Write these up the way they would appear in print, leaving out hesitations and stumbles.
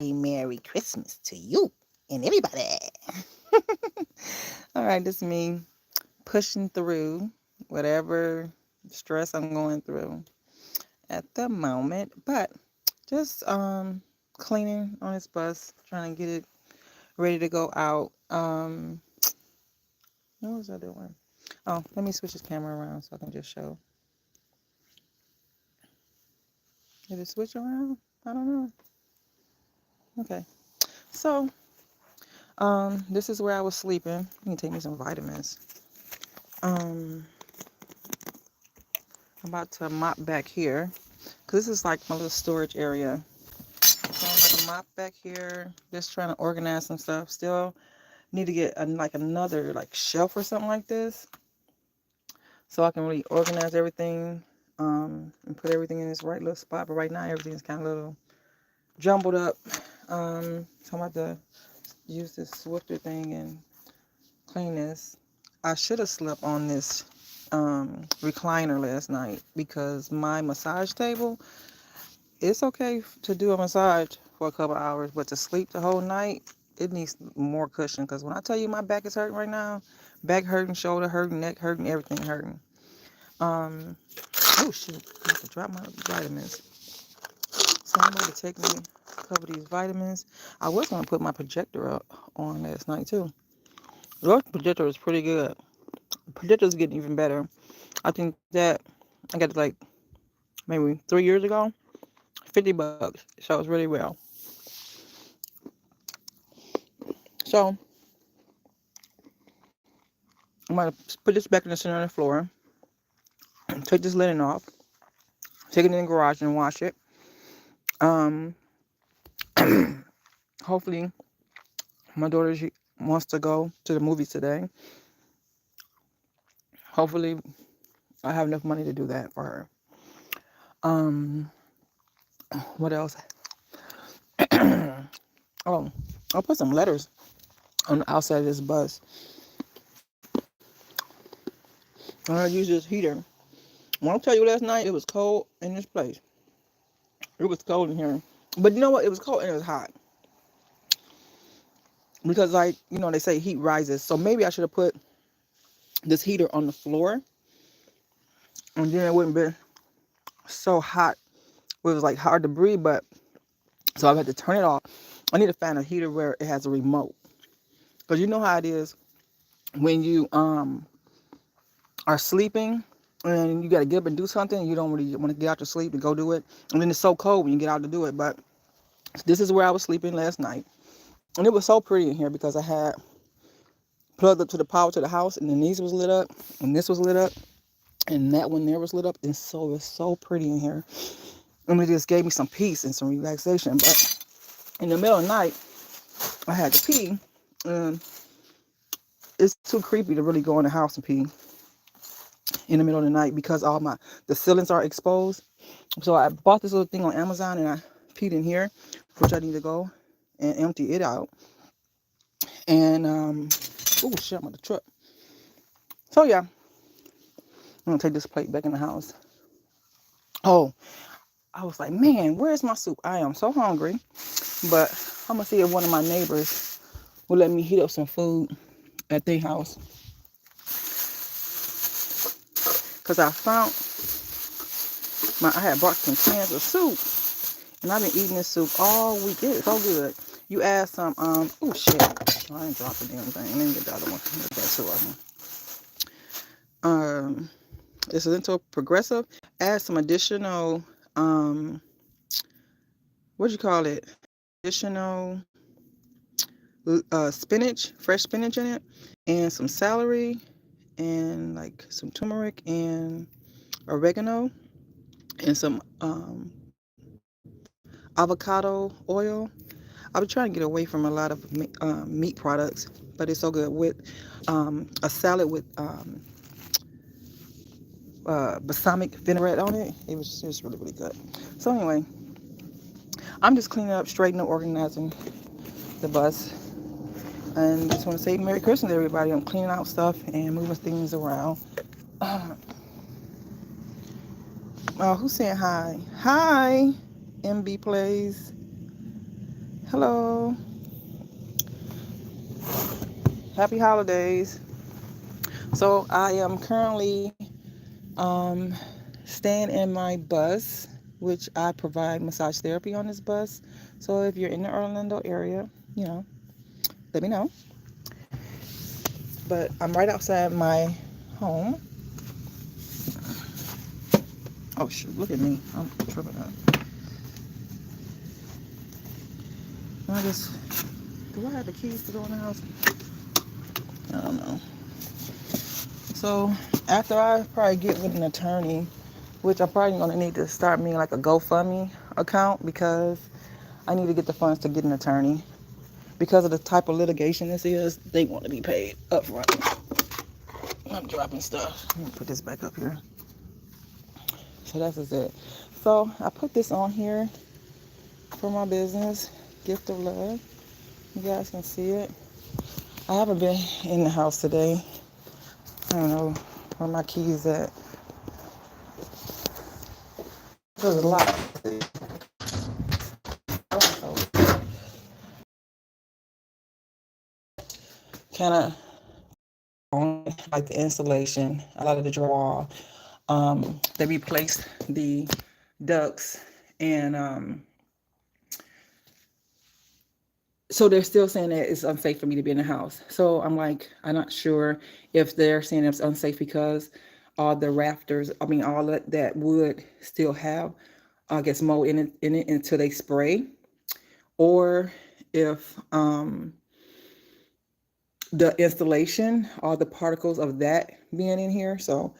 Merry Christmas to you and everybody. All right, this is me pushing through whatever stress I'm going through at the moment, but just cleaning on this bus, trying to get it ready to go out. What was I doing? Oh, let me switch this camera around so I can just show. Did it switch around? I don't know. Okay. So, this is where I was sleeping. Let me take me some vitamins. I'm about to mop back here because this is like my little storage area. So I'm about to mop back here, just trying to organize some stuff. Still need to get like another like shelf or something like this, so I can really organize everything and put everything in its right little spot. But right now everything's kind of a little jumbled up. So I'm about to use this Swiffer thing and clean this. I should have slept on this recliner last night because my massage table, it's okay to do a massage for a couple hours, but to sleep the whole night, it needs more cushion. Because when I tell you my back is hurting right now, back hurting, shoulder hurting, neck hurting, everything hurting. Oh shoot, I have to drop my vitamins. So I'm about to take me a couple of these vitamins. I was going to put my projector up on last night too. The projector is pretty good. The projector's getting even better. I think that I got it like maybe 3 years ago. $50. So it's really well. So I'm gonna put this back in the center of the floor. Take this linen off. Take it in the garage and wash it. Um, Hopefully my daughter, she wants to go to the movies today. Hopefully I have enough money to do that for her. Um, what else? Oh, I'll put some letters on the outside of this bus. I'm gonna use this heater. When I tell you last night, it was cold in this place. It was cold in here. But you know what? It was cold and it was hot. Because, like, they say heat rises. So maybe I should have put this heater on the floor. And then it wouldn't be so hot. It was, like, hard to breathe. But, so I had to turn it off. I need to find a heater where it has a remote. Because you know how it is when you are sleeping. And you got to get up and do something. You don't really want to get out to sleep and go do it. And then it's so cold when you get out to do it. But this is where I was sleeping last night. And it was so pretty in here because I had plugged up to the power to the house, and then these was lit up, and this was lit up, and that one there was lit up, and so it's so pretty in here. And it just gave me some peace and some relaxation. But in the middle of the night, I had to pee, and it's too creepy to really go in the house and pee in the middle of the night because the ceilings are exposed. So I bought this little thing on Amazon, and I peed in here, which I need to go and empty it out. And oh shit, I'm at the truck. So yeah, I'm gonna take this plate back in the house. Oh, I was like, man, where's my soup? I am so hungry. But I'm gonna see if one of my neighbors will let me heat up some food at their house. Cause I had bought some cans of soup, and I've been eating this soup all week. It's so good. You add some, oh shit. Oh, I didn't drop the damn thing. Let me get the other one. Get that two of them. It's a little progressive. Add some additional, what do you call it? Additional spinach, fresh spinach in it, and some celery, and like some turmeric and oregano, and some avocado oil. I've been trying to get away from a lot of meat products, but it's so good with a salad with balsamic vinaigrette on it. It was really, really good. So anyway, I'm just cleaning up, straightening, organizing the bus. And just want to say Merry Christmas to everybody. I'm cleaning out stuff and moving things around. Who's saying hi? Hi, MB Plays. Hello. Happy holidays. So I am currently um, staying in my bus, which I provide massage therapy on this bus. So if you're in the Orlando area, you know, let me know. But I'm right outside my home. Oh shoot, look at me. I'm tripping up. I just, do I have the keys to go in the house? I don't know. So after I probably get with an attorney, which I'm probably gonna need to start me like a GoFundMe account because I need to get the funds to get an attorney. Because of the type of litigation this is, they want to be paid up front. I'm dropping stuff. Let me put this back up here. So that's just it. So I put this on here for my business, Gift of Love. You guys can see it. I haven't been in the house today. I don't know where my keys at. There's a lot. Kind of like the insulation, a lot of the drywall. They replaced the ducts and so they're still saying that it's unsafe for me to be in the house. So I'm like, I'm not sure if they're saying it's unsafe because all the rafters, I mean, all that wood still have, I guess, mold in it until they spray, or if the installation, all the particles of that being in here. So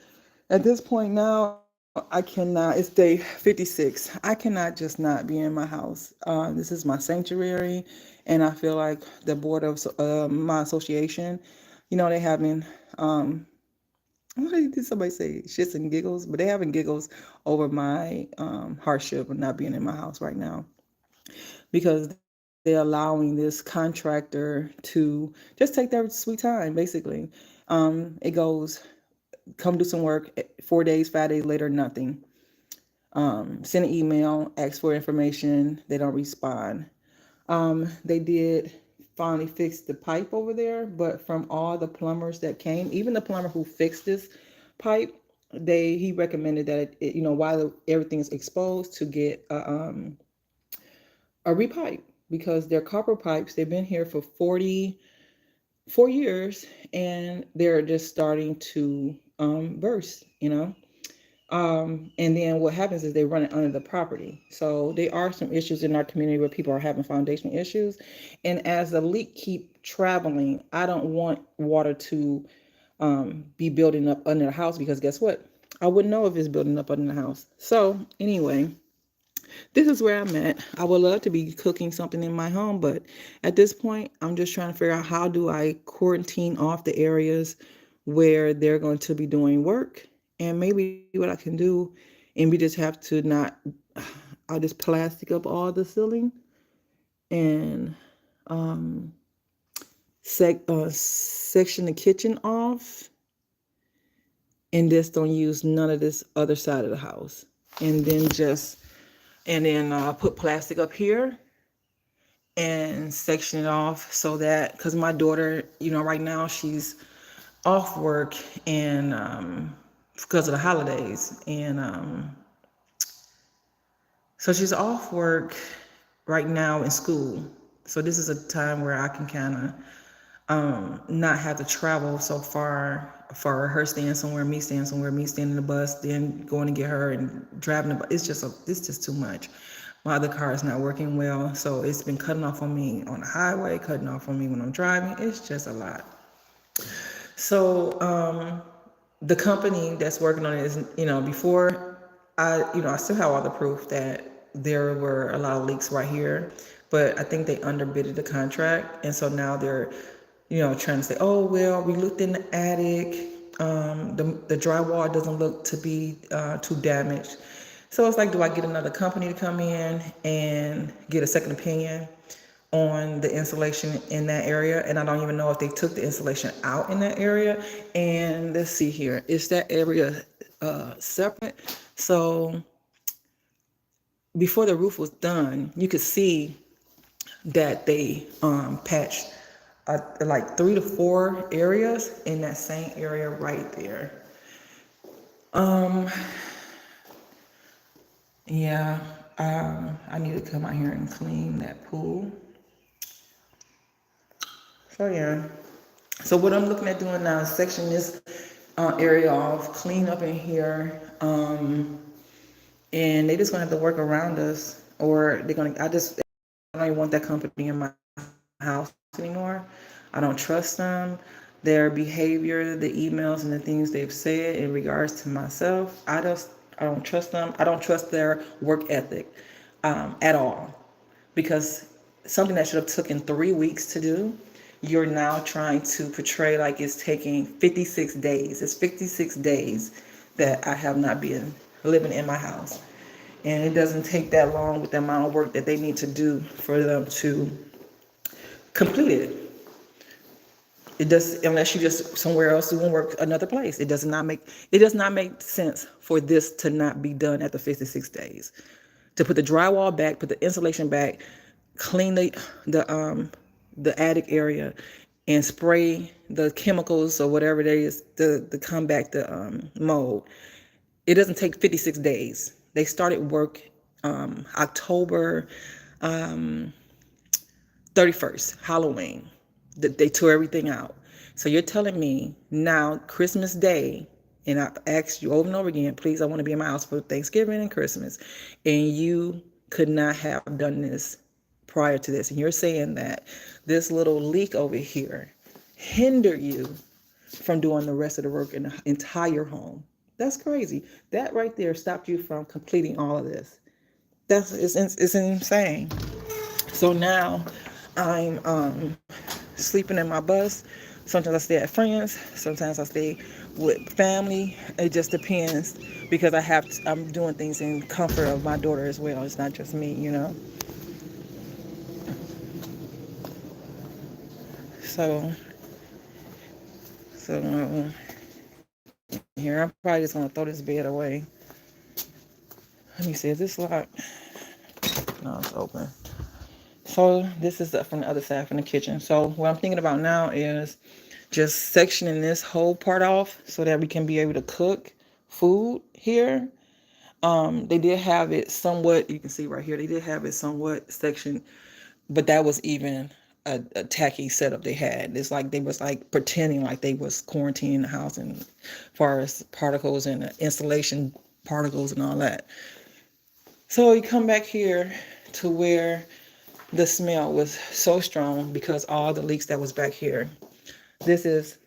at this point now, I cannot, it's day 56. I cannot just not be in my house. This is my sanctuary. And I feel like the board of my association, you know, they having, what did somebody say? Shits and giggles, but they having giggles over my hardship of not being in my house right now because they're allowing this contractor to just take their sweet time, basically. It goes, come do some work, 4 days, 5 days later, nothing. Send an email, ask for information, they don't respond. They did finally fix the pipe over there, but from all the plumbers that came, even the plumber who fixed this pipe, he recommended that you know, while everything is exposed, to get a repipe because they're copper pipes. They've been here for 44 years and they're just starting to burst, you know. And then what happens is they run it under the property. So there are some issues in our community where people are having foundation issues. And as the leak keep traveling, I don't want water to be building up under the house because guess what? I wouldn't know if it's building up under the house. So anyway, this is where I'm at. I would love to be cooking something in my home, but at this point, I'm just trying to figure out how do I quarantine off the areas where they're going to be doing work, and maybe what I can do, and we just have to not, I'll just plastic up all the ceiling and section the kitchen off, and just don't use none of this other side of the house, and then put plastic up here and section it off so that, because my daughter, you know, right now she's off work and because of the holidays, and so she's off work right now in school. So this is a time where I can kind of not have to travel so far for her staying somewhere, me staying somewhere, me staying in the bus, then going to get her and driving the bus. It's just too much. My other car is not working well, so it's been cutting off on me on the highway, cutting off on me when I'm driving. It's just a lot. So the company that's working on it is, you know, before I still have all the proof that there were a lot of leaks right here, but I think they underbidded the contract, and so now they're, you know, trying to say, oh well, we looked in the attic, the drywall doesn't look to be too damaged. So it's like, do I get another company to come in and get a second opinion on the insulation in that area? And I don't even know if they took the insulation out in that area. And let's see here, is that area separate? So before the roof was done, you could see that they patched like 3 to 4 areas in that same area right there. Um, yeah, I need to come out here and clean that pool. So yeah. So what I'm looking at doing now is section this area off, clean up in here, and they just gonna have to work around us, or they're gonna. I don't even want that company in my house anymore. I don't trust them, their behavior, the emails and the things they've said in regards to myself. I don't trust them. I don't trust their work ethic at all, because something that should have taken 3 weeks to do, you're now trying to portray like it's taking 56 days. It's 56 days that I have not been living in my house. And it doesn't take that long with the amount of work that they need to do for them to complete it. It does, unless you just somewhere else doing work another place. It does not make sense for this to not be done after 56 days. To put the drywall back, put the insulation back, clean the attic area, and spray the chemicals or whatever it is to combat the mold. It doesn't take 56 days. They started work October 31st, Halloween. They tore everything out. So you're telling me now, Christmas Day, and I've asked you over and over again, please, I want to be in my house for Thanksgiving and Christmas, and you could not have done this prior to this. And you're saying that this little leak over here hindered you from doing the rest of the work in the entire home. That's crazy. That right there stopped you from completing all of this. It's insane. So now I'm sleeping in my bus. Sometimes I stay at friends. Sometimes I stay with family. It just depends, because I'm doing things in comfort of my daughter as well. It's not just me, you know. So here I'm probably just gonna throw this bed away. Let me see, is this locked? No, it's open. So this is from the other side, from the kitchen. So what I'm thinking about now is just sectioning this whole part off so that we can be able to cook food here. They did have it somewhat, you can see right here, they did have it somewhat sectioned, but that was even a tacky setup they had. It's like they was like pretending like they was quarantining the house, and as far as particles and insulation particles and all that. So you come back here to where the smell was so strong because all the leaks that was back here. This is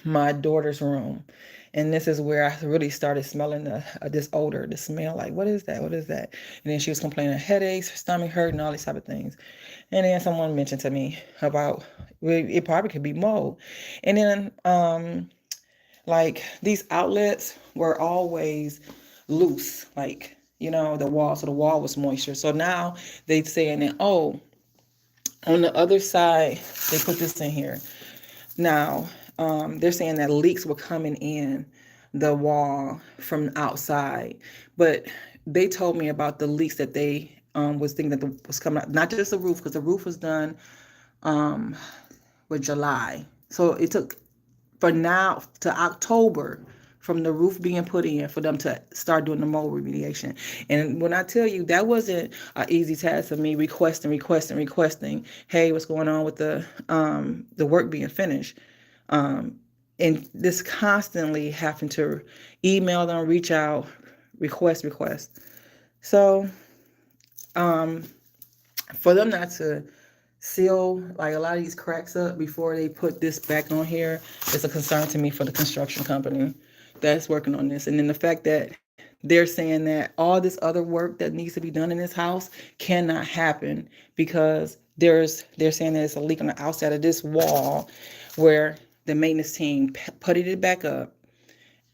my daughter's room, and this is where I really started smelling this odor, the smell. Like, what is that? What is that? And then she was complaining of headaches, her stomach hurt, and all these type of things. And then someone mentioned to me about, well, it probably could be mold. And then like these outlets were always loose, like, you know, the wall. So the wall was moisture. So now they saying that, oh, on the other side, they put this in here. Now, they're saying that leaks were coming in the wall from outside, but they told me about the leaks that they was thinking that was coming out, not just the roof, because the roof was done with July. So it took for now to October from the roof being put in for them to start doing the mold remediation. And when I tell you, that wasn't an easy task of me requesting, hey, what's going on with the work being finished? And this constantly having to email them, reach out, request. So for them not to seal like a lot of these cracks up before they put this back on here is a concern to me for the construction company that's working on this. And then the fact that they're saying that all this other work that needs to be done in this house cannot happen because they're saying there's a leak on the outside of this wall where the maintenance team putted it back up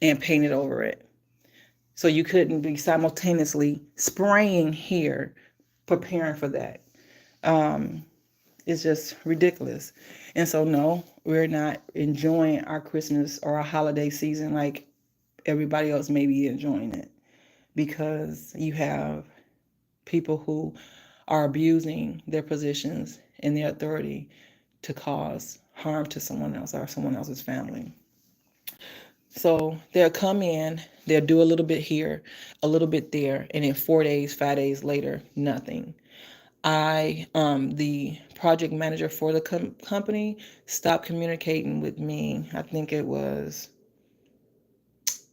and painted over it. So you couldn't be simultaneously spraying here, preparing for that. It's just ridiculous. And so, no, we're not enjoying our Christmas or our holiday season like everybody else may be enjoying it, because you have people who are abusing their positions and their authority to cause harm to someone else or someone else's family. So they'll come in, they'll do a little bit here, a little bit there, and in 4 days, 5 days later, nothing. The project manager for the company, stopped communicating with me. I think it was,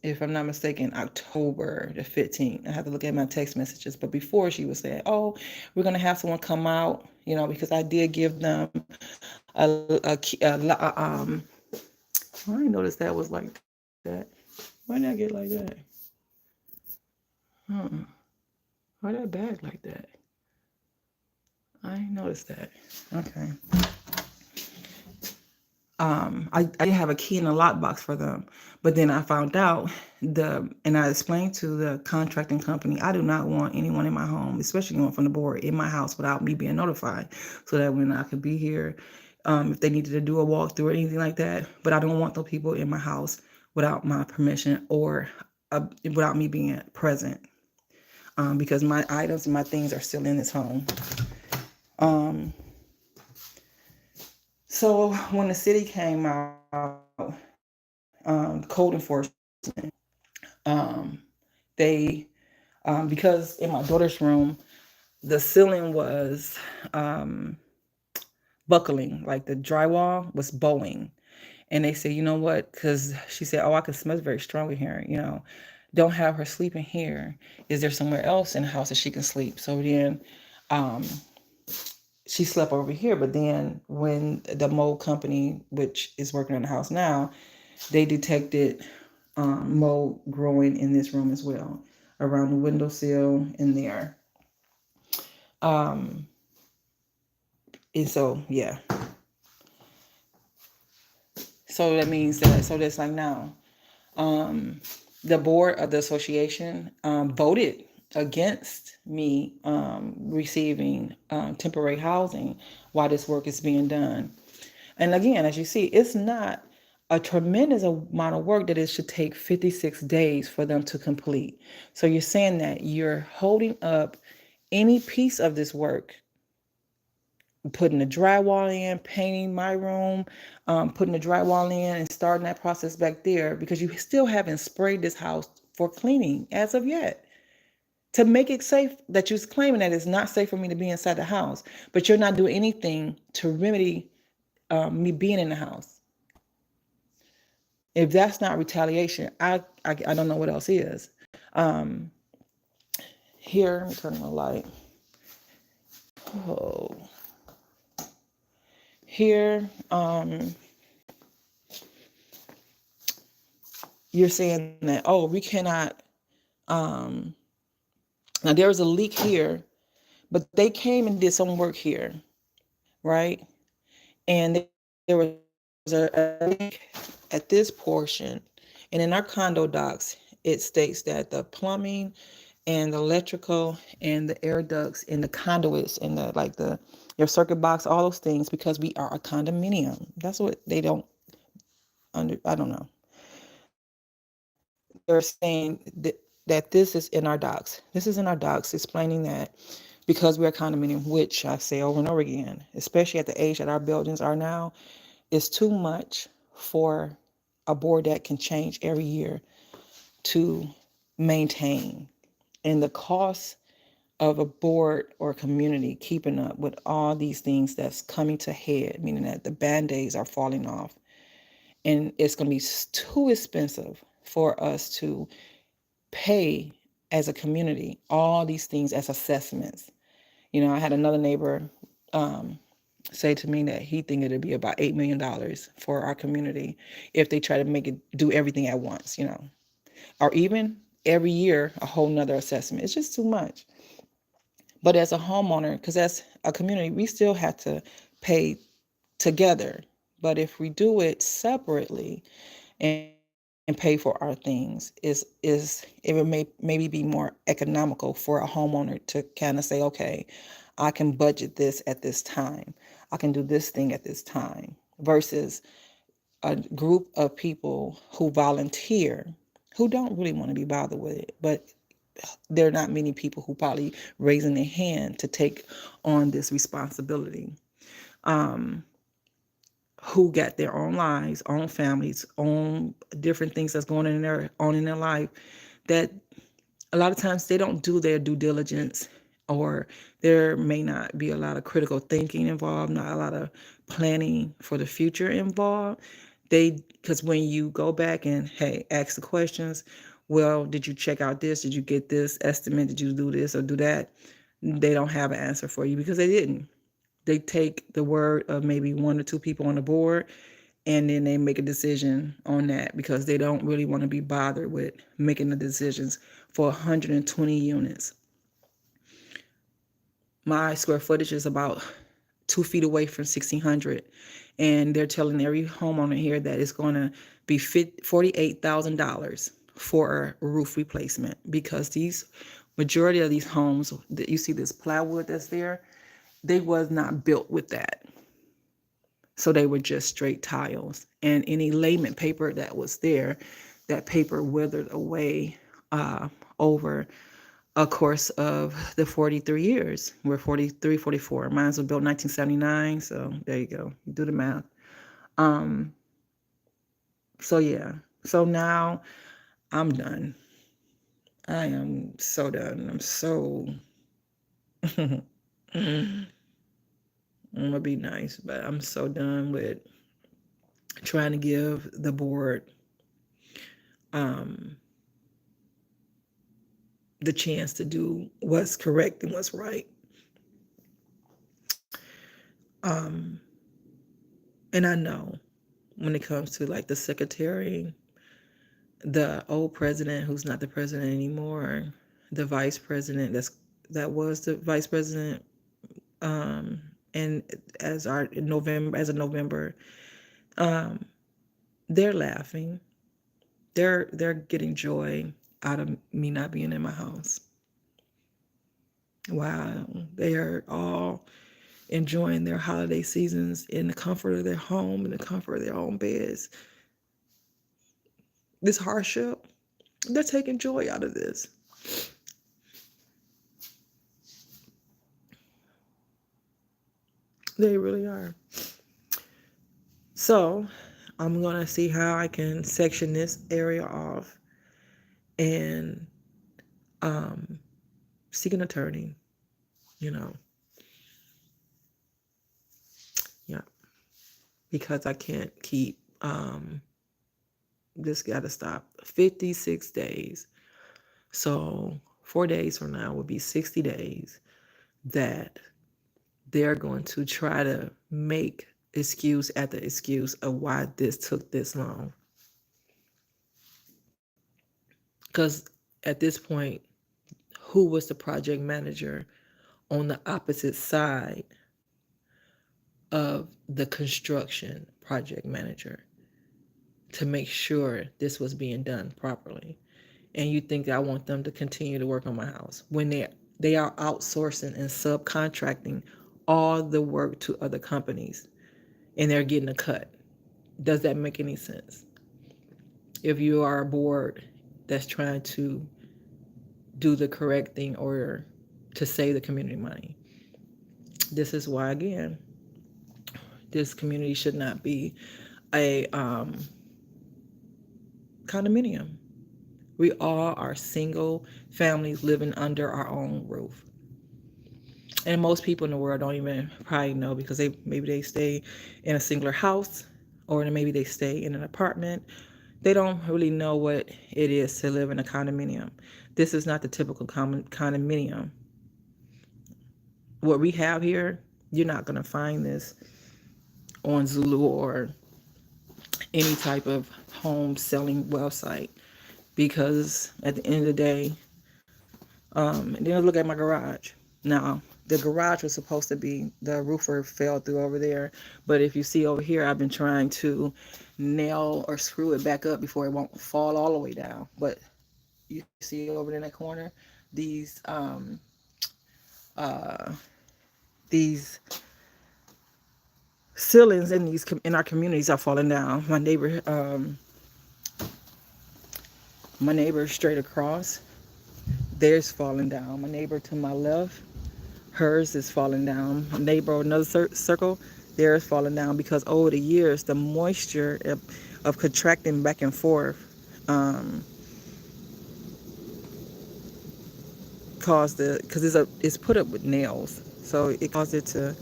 if I'm not mistaken, October the 15th. I have to look at my text messages. But before, she was saying, "Oh, we're gonna have someone come out," because I did give them I didn't notice that was like that. Why did I get like that? Why that bag like that? I didn't notice that. Okay. I did have a key in the lockbox for them, but then I found out and I explained to the contracting company, I do not want anyone in my home, especially anyone from the board, in my house without me being notified, so that when I could be here, if they needed to do a walkthrough or anything like that. But I don't want those people in my house without my permission or without me being present, because my items and my things are still in this home. So when the city came out, code enforcement, they, because in my daughter's room, the ceiling was buckling, like the drywall was bowing. And they said, you know what? Because she said, "Oh, I can smell very strong in here. Don't have her sleeping here. Is there somewhere else in the house that she can sleep?" So then she slept over here. But then when the mold company, which is working on the house now, they detected mold growing in this room as well, around the windowsill in there. And so, yeah. So that means that, so that's like now, the board of the association voted against me receiving temporary housing while this work is being done. And again, as you see, it's not a tremendous amount of work that it should take 56 days for them to complete. So you're saying that you're holding up any piece of this work, putting the drywall in, painting my room, putting the drywall in and starting that process back there, because you still haven't sprayed this house for cleaning as of yet. To make it safe, that you're claiming that it's not safe for me to be inside the house, but you're not doing anything to remedy me being in the house. If that's not retaliation, I don't know what else is. Here, let me turn on the light. Oh. Here, you're saying that, oh, we cannot, now there was a leak here, but they came and did some work here, right? And there was a leak at this portion. And in our condo docs, it states that the plumbing and the electrical and the air ducts and the conduits and your circuit box, all those things, because we are a condominium. That's what they don't I don't know. They're saying that this is in our docs. This is in our docs explaining that because we're a condominium, which I say over and over again, especially at the age that our buildings are now, is too much for a board that can change every year to maintain. And the cost of a board or community keeping up with all these things that's coming to head, meaning that the band-aids are falling off, and it's going to be too expensive for us to pay as a community all these things as assessments. I had another neighbor say to me that he think it'd be about $8 million for our community if they try to do everything at once, or even every year a whole nother assessment. It's just too much. But as a homeowner, because as a community, we still have to pay together. But if we do it separately and pay for our things, it would maybe be more economical for a homeowner to kind of say, okay, I can budget this at this time. I can do this thing at this time, versus a group of people who volunteer, who don't really want to be bothered with it, but there are not many people who probably raising their hand to take on this responsibility. Who got their own lives, own families, own different things that's going on in their life, that a lot of times they don't do their due diligence, or there may not be a lot of critical thinking involved, not a lot of planning for the future involved. Because when you go back and, hey, ask the questions, well, did you check out this? Did you get this estimate? Did you do this or do that? They don't have an answer for you because they didn't. They take the word of maybe one or two people on the board, and then they make a decision on that because they don't really want to be bothered with making the decisions for 120 units. My square footage is about 2 feet away from 1,600, and they're telling every homeowner here that it's going to be $48,000 for a roof replacement, because these majority of these homes that you see, this plywood that's there, they was not built with that. So they were just straight tiles, and any layment paper that was there, that paper withered away over a course of the 43 years. We're 43, 44. Mine was built 1979, so there you go. Do the math. So yeah. So now I'm done. I am so done. I'm so I'm gonna be nice, but I'm so done with trying to give the board the chance to do what's correct and what's right. And I know when it comes to like the secretary, the old president who's not the president anymore, the vice president that was the vice president, and as of November, they're laughing. They're getting joy out of me not being in my house. Wow, they are all enjoying their holiday seasons in the comfort of their home, in the comfort of their own beds. This hardship, they're taking joy out of this. They really are. So I'm going to see how I can section this area off and seek an attorney, Yeah, because I can't keep, this got to stop. 56 days. So 4 days from now would be 60 days that they're going to try to make excuse after excuse of why this took this long. Because at this point, who was the project manager on the opposite side of the construction project manager to make sure this was being done properly? And you think I want them to continue to work on my house when they are outsourcing and subcontracting all the work to other companies, and they're getting a cut? Does that make any sense? If you are a board that's trying to do the correct thing or to save the community money. This is why, again, this community should not be a condominium. We all are single families living under our own roof. And most people in the world don't even probably know, because maybe they stay in a singular house, or maybe they stay in an apartment. They don't really know what it is to live in a condominium. This is not the typical condominium. What we have here, you're not going to find this on Zillow or any type of home selling website, because at the end of the day, and then look at my garage. Now, the garage was supposed to be, the roofer fell through over there, but if you see over here, I've been trying to nail or screw it back up before it won't fall all the way down. But you see over in that corner, these ceilings in our communities are falling down. My neighbor straight across, theirs falling down. My neighbor to my left, hers is falling down. My neighbor another circle, theirs falling down because over the years the moisture of contracting back and forth um, caused the, because it's put up with nails, so it caused it to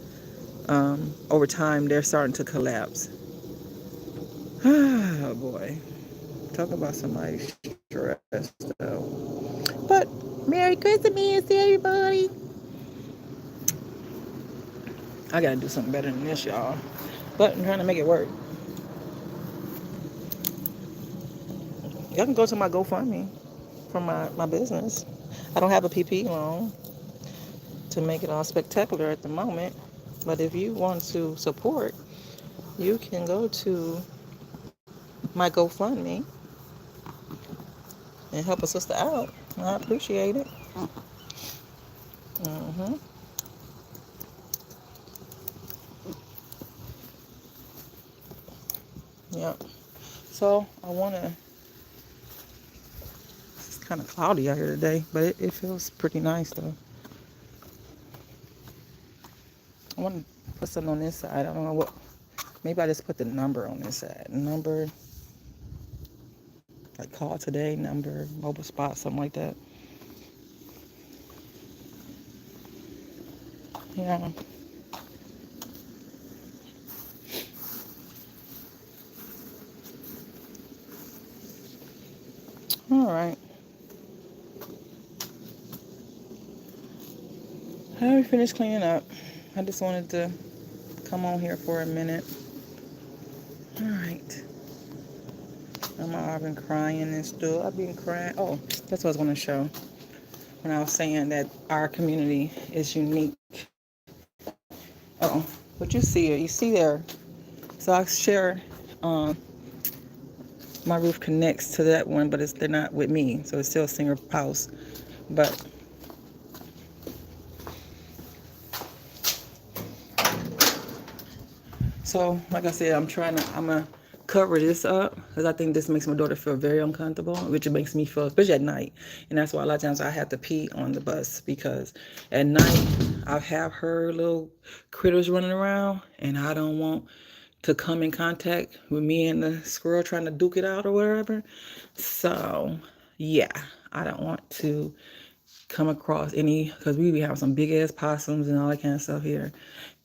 over time they're starting to collapse. Oh boy, talk about somebody stressed though. But Merry Christmas, everybody. I gotta do something better than this, y'all. But I'm trying to make it work. Y'all can go to my GoFundMe for my business. I don't have a PP loan to make it all spectacular at the moment. But if you want to support, you can go to my GoFundMe and help a sister out. I appreciate it. Mm-hmm. Yep. So I want to, it's kind of cloudy out here today, but it feels pretty nice though. I want to put something on this side. I don't know what, maybe I just put the number on this side. Number, like call today, number, mobile spot, something like that. Yeah. All right. I already finished cleaning up. I just wanted to come on here for a minute. All right. I've been crying and stuff. I've been crying. Oh, that's what I was going to show. When I was saying that our community is unique. Oh, but you see it. You see there. So I share. My roof connects to that one, but they're not with me, so it's still a single house. But so, like I said, I'm gonna cover this up because I think this makes my daughter feel very uncomfortable, which it makes me feel, especially at night. And that's why a lot of times I have to pee on the bus because at night I have her little critters running around, and I don't want to come in contact with me and the squirrel trying to duke it out or whatever. So, yeah, I don't want to come across any, because we have some big ass possums and all that kind of stuff here,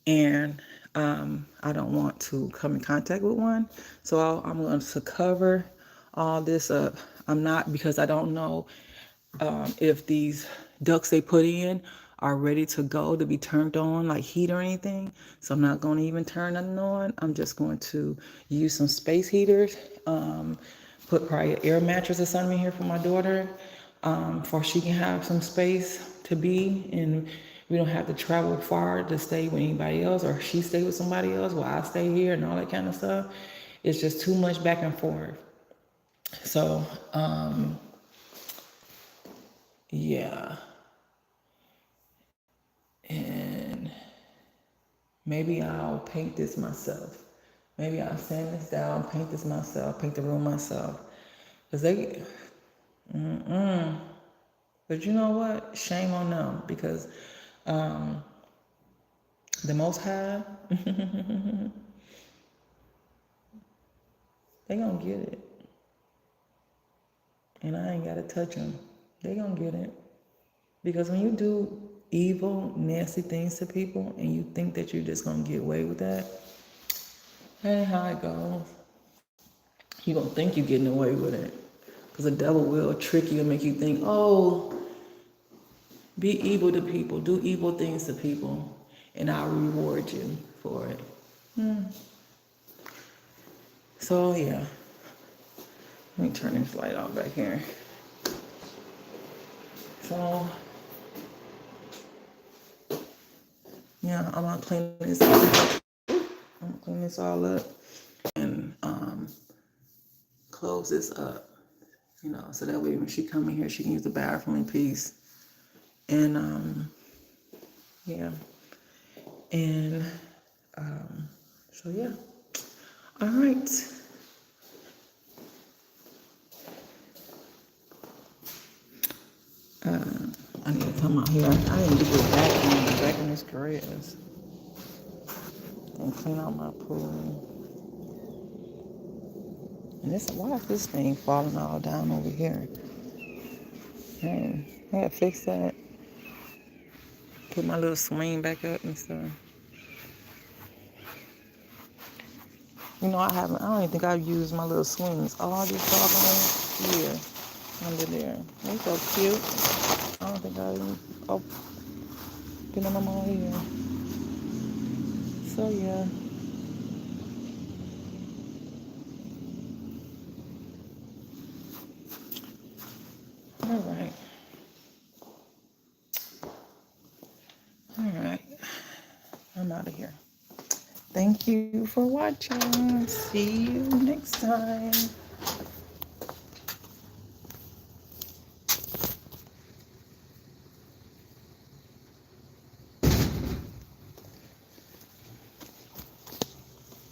and I don't want to come in contact with one. So I'm going to cover all this up. I'm not, because I don't know if these ducts they put in are ready to go to be turned on, like heat or anything. So I'm not going to even turn them on. I'm just going to use some space heaters, put probably an air mattress or something in here for my daughter, for she can have some space to be, and we don't have to travel far to stay with anybody else, or she stay with somebody else while I stay here and all that kind of stuff. It's just too much back and forth. So, yeah. And maybe I'll paint this myself. Maybe I'll sand this down, paint this myself, paint the room myself. Because but you know what? Shame on them, because the Most High, they gonna get it. And I ain't gotta touch them. They gonna get it. Because when you do evil, nasty things to people and you think that you're just gonna get away with that, that ain't how it goes. You gonna think you're getting away with it. Because the devil will trick you and make you think, oh, be evil to people, do evil things to people, and I'll reward you for it. So yeah, let me turn this light on back here. So yeah, I'm gonna clean this up. I'm gonna clean this all up and close this up, so that way when she come in here, she can use the bathroom in peace. And yeah, and so yeah, all right. Come out here. I didn't get this vacuum this grass and clean out my pool. And this, why is this thing falling all down over here? Hey, I gotta fix that. Put my little swing back up and stuff. You know, I don't even think I've used my little swings all this doggone year under there. They're so cute. I don't think I even opened them all here. So yeah. Alright. Alright. I'm out of here. Thank you for watching. See you next time.